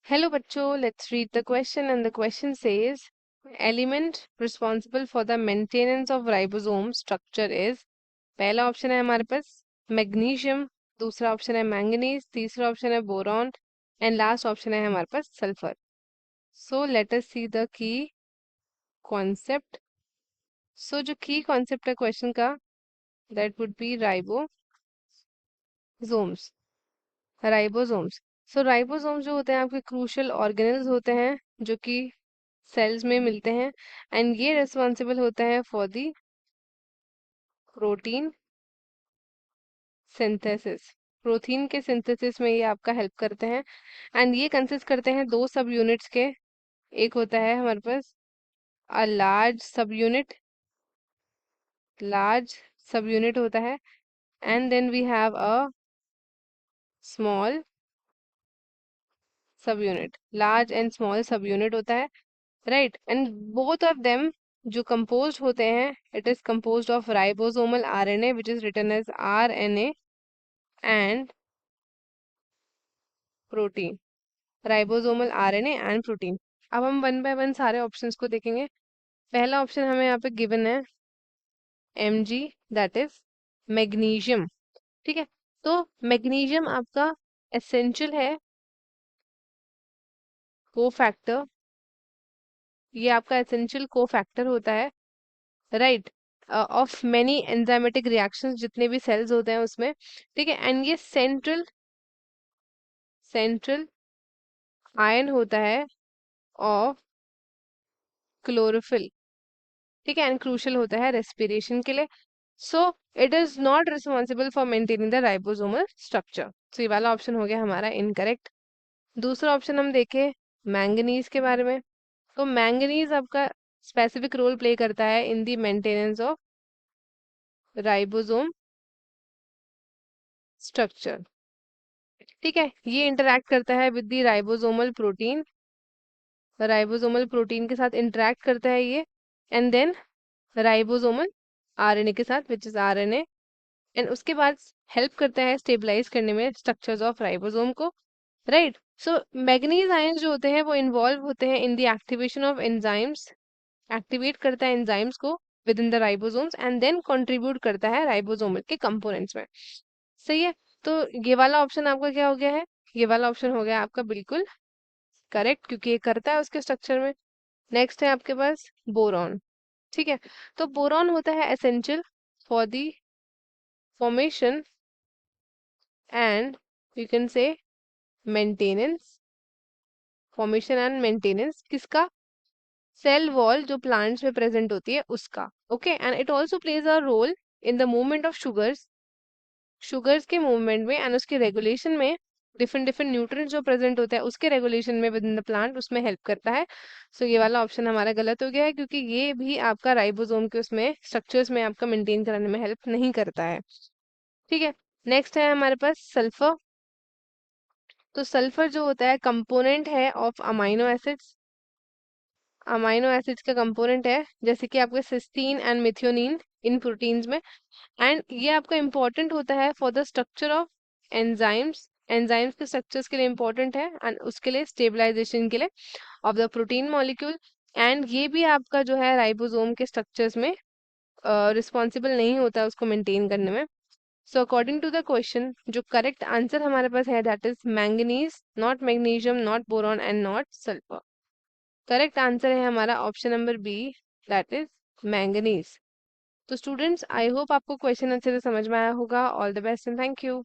Hello bachcho, let's read the question and the question says element responsible for the maintenance of ribosome structure is पहला option है हमारे पास magnesium, दूसरा option है manganese, तीसरा option है बोरॉन एंड लास्ट ऑप्शन है हमारे पास sulphur. So let us see the key concept. So जो की कॉन्सेप्ट है क्वेश्चन का that would be ribosomes. Ribosomes. So ribosomes जो होते हैं आपके क्रूशियल ऑर्गेनल्स होते हैं जो कि सेल्स में मिलते हैं एंड ये रिस्पॉन्सिबल होता है for the protein synthesis. Protein के सिंथेसिस में ये आपका हेल्प करते हैं एंड ये कंसिस्ट करते हैं दो सब यूनिट्स के. एक होता है हमारे पास अ लार्ज सब यूनिट होता है and then we have a small sub unit. Large and small sub unit होता है, right. And both of them जो कंपोज्ड होते हैं it is composed of ribosomal RNA which is written as RNA and protein. Ribosomal RNA and protein. अब हम one by one सारे options को देखेंगे. पहला ऑप्शन हमें यहाँ पे गिवन है Mg, दैट इज मैग्नीशियम. ठीक है. तो मैग्नीशियम आपका एसेंशियल है कोफैक्टर. ये आपका एसेंशियल कोफैक्टर होता है, right, of many enzymatic reactions जितने भी सेल्स होते हैं उसमें. ठीक है. एंड ये सेंट्रल आयन होता है ऑफ क्लोरोफिल. ठीक है. एंड क्रूशियल होता है रेस्पिरेशन के लिए. So it is not responsible for maintaining the ribosomal structure. So ये वाला ऑप्शन हो गया हमारा इनकरेक्ट. दूसरा ऑप्शन हम देखें मैंगनीज के बारे में. तो मैंगनीज आपका स्पेसिफिक रोल प्ले करता है in the maintenance of ribosome structure. ठीक है. ये इंटरैक्ट करता है विद द राइबोसोमल प्रोटीन के साथ इंटरैक्ट करता है ये एंड देन राइबोसोमल आरएनए के साथ विच इज आरएनए एंड उसके बाद हेल्प करता है स्टेबलाइज करने में स्ट्रक्चर्स ऑफ राइबोसोम को, राइट. सो मैग्नीज आयंस जो होते हैं वो इन्वॉल्व होते हैं in the activation of enzymes. Activate करता है एंजाइम्स को within the ribosomes and then contribute करता है राइबोसोमल के कंपोनेंट्स में. सही है. तो ये वाला ऑप्शन आपका क्या हो गया है? ये वाला ऑप्शन हो गया आपका बिल्कुल करेक्ट क्योंकि ये करता है उसके स्ट्रक्चर में. नेक्स्ट है आपके पास बोरॉन. ठीक है. तो बोरॉन होता है essential for the formation and you can say maintenance. Formation and maintenance किसका? सेल वॉल जो प्लांट्स में प्रेजेंट होती है उसका. Okay. And it also plays a role in the movement of sugars के मूवमेंट में एंड उसके रेगुलेशन में. डिफरेंट डिफरेंट न्यूट्रिएंट्स जो प्रेजेंट होता है उसके रेगुलेशन में विद इन द प्लांट उसमें हेल्प करता है. सो ये वाला ऑप्शन हमारा गलत हो गया है क्योंकि ये भी आपका राइबोसोम के उसमें स्ट्रक्चर्स में आपका मेंटेन कराने में हेल्प नहीं करता है. ठीक है. नेक्स्ट है हमारे पास सल्फर. तो सल्फर जो होता है कंपोनेंट है of amino acids. Amino acids का कंपोनेंट है जैसे कि आपके सिस्टीन एंड मिथ्योनीन इन प्रोटीन्स में. एंड ये आपका इंपॉर्टेंट होता है for the structure of enzymes. Enzymes के स्ट्रक्चर्स के लिए इंपॉर्टेंट है एंड उसके लिए स्टेबलाइजेशन के लिए of the protein molecule. And ये भी आपका जो है राइबोसोम के स्ट्रक्चर्स में रिस्पॉन्सिबल नहीं होता है उसको मेंटेन करने में. So according to the question जो करेक्ट आंसर हमारे पास है that is manganese, not magnesium, not boron and not sulphur. Correct answer है हमारा option number B that is manganese. तो स्टूडेंट्स आई होप आपको क्वेश्चन अच्छे से समझ में आया होगा. All the best and thank you.